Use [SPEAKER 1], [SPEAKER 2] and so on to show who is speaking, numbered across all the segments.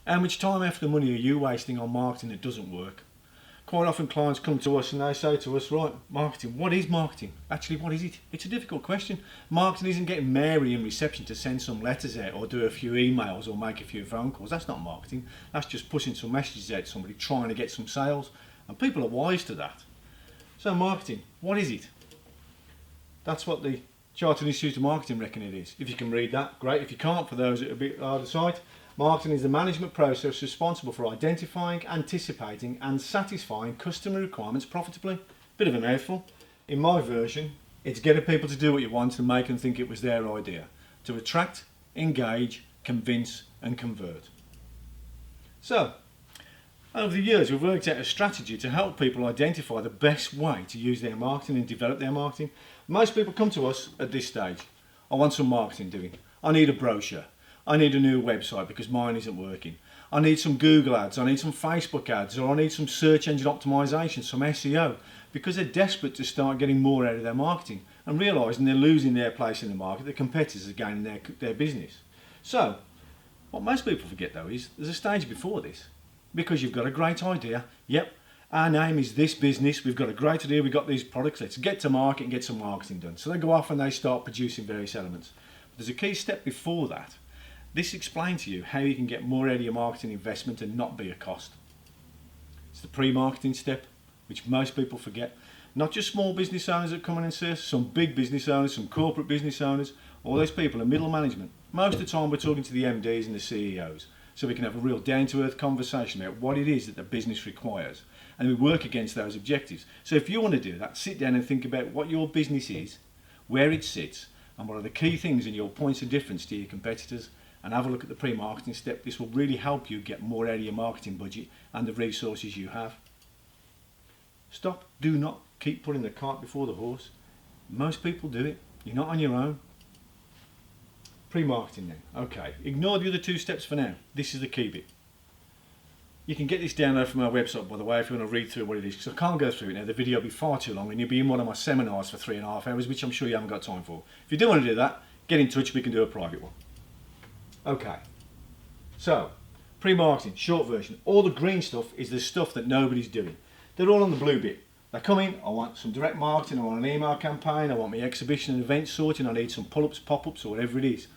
[SPEAKER 1] How much time, effort and money are you wasting on marketing that doesn't work? Quite often clients come to us and they say to us, right, marketing, what is marketing? Actually, what is it? It's a difficult question. Marketing isn't getting Mary in reception to send some letters out or do a few emails or make a few phone calls. That's not marketing. That's just pushing some messages out to somebody, trying to get some sales. And people are wise to that. So marketing, what is it? That's what the Chartered Institute of Marketing reckon it is. If you can read that, great. If you can't, for those that are a bit harder sight, marketing is the management process responsible for identifying, anticipating and satisfying customer requirements profitably. Bit of a mouthful. In my version, it's getting people to do what you want and make them think it was their idea. To attract, engage, convince and convert. So, over the years we've worked out a strategy to help people identify the best way to use their marketing and develop their marketing. Most people come to us at this stage. I want some marketing doing. I need a brochure. I need a new website because mine isn't working. I need some Google ads, I need some Facebook ads, or I need some search engine optimization, some SEO, because they're desperate to start getting more out of their marketing and realising they're losing their place in the market, the competitors are gaining their business. So, what most people forget though is there's a stage before this, because you've got a great idea, yep, our name is this business, we've got a great idea, we've got these products, let's get to market and get some marketing done. So they go off and they start producing various elements. But there's a key step before that. This explains to you how you can get more out of your marketing investment and not be a cost. It's the pre-marketing step, which most people forget. Not just small business owners that come in and see us, some big business owners, some corporate business owners, all those people in middle management. Most of the time we're talking to the MDs and the CEOs, so we can have a real down-to-earth conversation about what it is that the business requires. And we work against those objectives. So if you want to do that, sit down and think about what your business is, where it sits, and what are the key things in your points of difference to your competitors, and have a look at the pre-marketing step. This will really help you get more out of your marketing budget and the resources you have. Stop, do not keep putting the cart before the horse. Most people do it, you're not on your own. Pre-marketing then, okay, ignore the other two steps for now. This is the key bit. You can get this download from our website, by the way, if you want to read through what it is, because I can't go through it now, the video will be far too long and you'll be in one of my seminars for 3.5 hours, which I'm sure you haven't got time for. If you do want to do that, get in touch, we can do a private one. Okay, so pre-marketing, short version. All the green stuff is the stuff that nobody's doing. They're all on the blue bit. They come in, I want some direct marketing, I want an email campaign, I want my exhibition and event sorting, I need some pull-ups, pop-ups or whatever it is.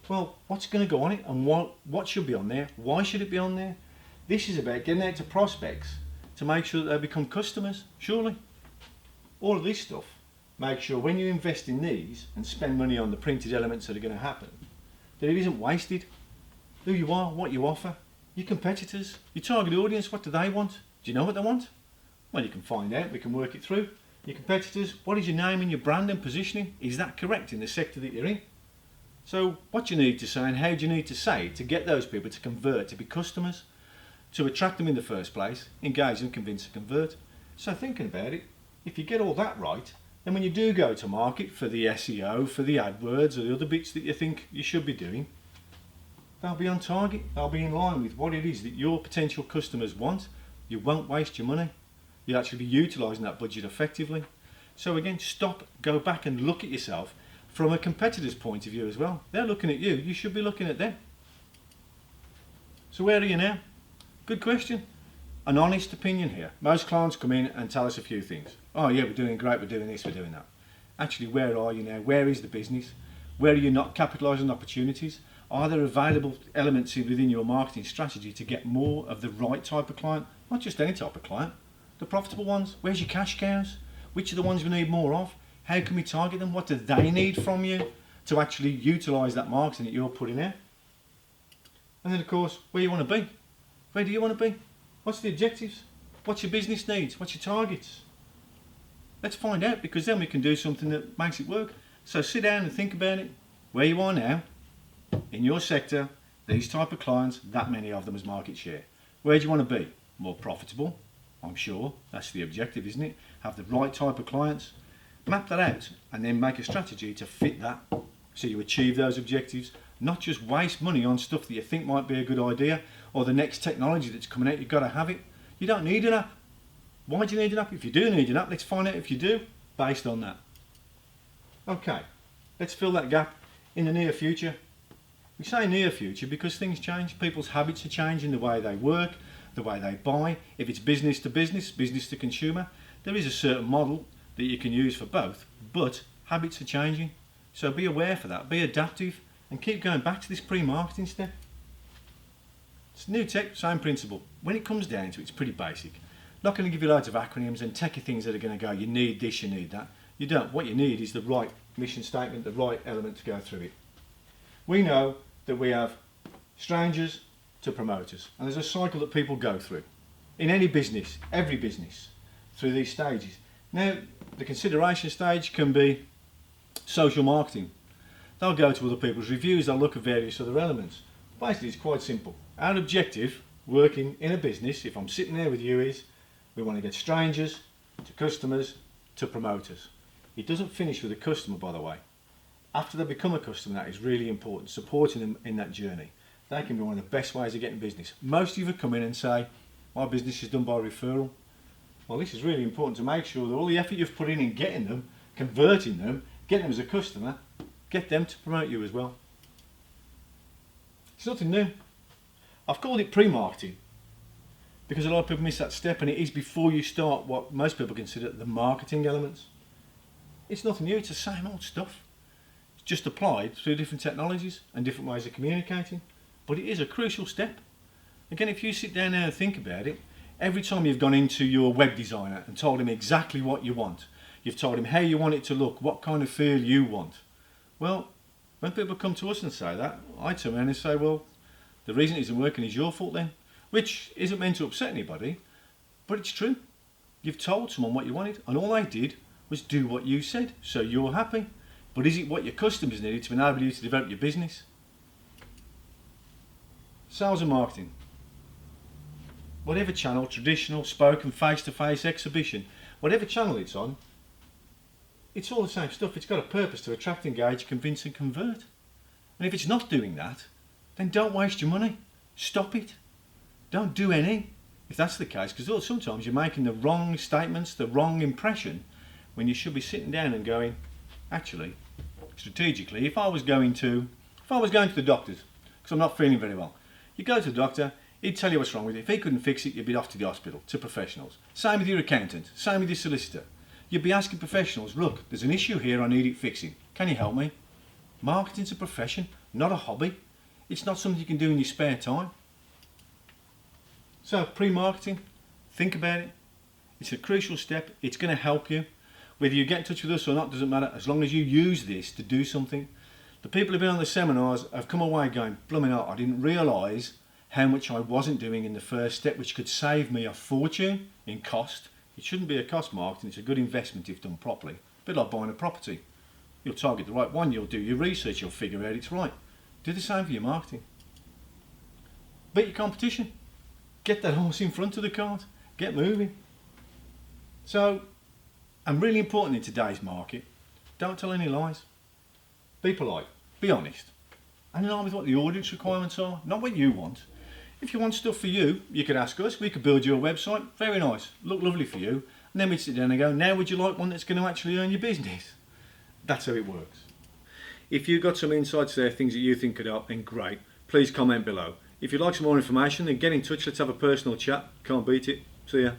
[SPEAKER 1] Well, what's going to go on it and what should be on there? Why should it be on there? This is about getting out to prospects to make sure that they become customers, surely. All of this stuff, make sure when you invest in these and spend money on the printed elements that are going to happen, that it isn't wasted. Who you are, what you offer, your competitors, your target audience, what do they want? Do you know what they want? Well, you can find out, we can work it through. Your competitors, what is your name and your brand and positioning? Is that correct in the sector that you're in? So what you need to say and how do you need to say to get those people to convert, to be customers, to attract them in the first place, engage them, convince and convert. So thinking about it, if you get all that right, then when you do go to market for the SEO, for the AdWords or the other bits that you think you should be doing, they'll be on target, they'll be in line with what it is that your potential customers want. You won't waste your money. You'll actually be utilising that budget effectively. So again, stop, go back and look at yourself from a competitor's point of view as well. They're looking at you, you should be looking at them. So where are you now? Good question. An honest opinion here. Most clients come in and tell us a few things. Oh yeah, we're doing great, we're doing this, we're doing that. Actually, where are you now? Where is the business? Where are you not capitalising on opportunities? Are there available elements within your marketing strategy to get more of the right type of client? Not just any type of client, the profitable ones. Where's your cash cows? Which are the ones we need more of? How can we target them? What do they need from you to actually utilise that marketing that you're putting out? And then of course, where you want to be. Where do you want to be? What's the objectives? What's your business needs? What's your targets? Let's find out, because then we can do something that makes it work. So sit down and think about it. Where you are now, in your sector, these type of clients, that many of them as market share. Where do you want to be? More profitable, I'm sure. That's the objective, isn't it? Have the right type of clients. Map that out and then make a strategy to fit that so you achieve those objectives. Not just waste money on stuff that you think might be a good idea or the next technology that's coming out, you've got to have it. You don't need an app. Why do you need an app? If you do need an app, let's find out if you do based on that. Okay, let's fill that gap in the near future. We say near future because things change. People's habits are changing, the way they work, the way they buy. If it's business to business, business to consumer, there is a certain model that you can use for both, but habits are changing. So be aware for that, be adaptive, and keep going back to this pre-marketing step. It's new tech, same principle. When it comes down to it, it's pretty basic. Not going to give you loads of acronyms and techie things that are going to go, you need this, you need that. You don't. What you need is the right mission statement, the right element to go through it. We know that we have strangers to promoters, and there's a cycle that people go through in any business, every business, through these stages. Now, the consideration stage can be social marketing. They'll go to other people's reviews, they'll look at various other elements. Basically, it's quite simple. Our objective, working in a business, if I'm sitting there with you, is we want to get strangers to customers to promoters. It doesn't finish with a customer, by the way. After they become a customer, that is really important, supporting them in that journey. That can be one of the best ways of getting business. Most of you have come in and say, my business is done by referral. Well, this is really important to make sure that all the effort you've put in getting them, converting them, getting them as a customer, get them to promote you as well. It's nothing new. I've called it pre-marketing because a lot of people miss that step, and it is before you start what most people consider the marketing elements. It's nothing new, it's the same old stuff. It's just applied through different technologies and different ways of communicating, but it is a crucial step. Again, if you sit down there and think about it, every time you've gone into your web designer and told him exactly what you want, you've told him how you want it to look, what kind of feel you want. Well, when people come to us and say that, I turn around and say, well, the reason it isn't working is your fault then, which isn't meant to upset anybody, but it's true. You've told someone what you wanted, and all they did was do what you said, so you're happy. But is it what your customers needed to enable you to develop your business? Sales and marketing. Whatever channel, traditional, spoken, face-to-face, exhibition, whatever channel it's on, it's all the same stuff. It's got a purpose to attract, engage, convince and convert. And if it's not doing that, then don't waste your money. Stop it. Don't do any, if that's the case, because sometimes you're making the wrong statements, the wrong impression, when you should be sitting down and going, actually, strategically, if I was going to the doctors, because I'm not feeling very well, you go to the doctor, he'd tell you what's wrong with you. If he couldn't fix it, you'd be off to the hospital, to professionals. Same with your accountant, same with your solicitor. You'd be asking professionals, look, there's an issue here, I need it fixing. Can you help me? Marketing's a profession, not a hobby. It's not something you can do in your spare time. So, pre-marketing, think about it. It's a crucial step. It's going to help you. Whether you get in touch with us or not doesn't matter, as long as you use this to do something. The people who've been on the seminars have come away going, blooming out, I didn't realise how much I wasn't doing in the first step, which could save me a fortune in cost. It shouldn't be a cost marketing, it's a good investment if done properly. A bit like buying a property. You'll target the right one, you'll do your research, you'll figure out it's right. Do the same for your marketing. Beat your competition. Get that horse in front of the cart. Get moving. So, and really important in today's market, don't tell any lies. Be polite. Be honest. And in line with what the audience requirements are, not what you want. If you want stuff for you, you could ask us. We could build you a website. Very nice. Look lovely for you. And then we'd sit down and go, now would you like one that's going to actually earn your business? That's how it works. If you've got some insights there, things that you think could help, then great. Please comment below. If you'd like some more information, then get in touch. Let's have a personal chat. Can't beat it. See ya.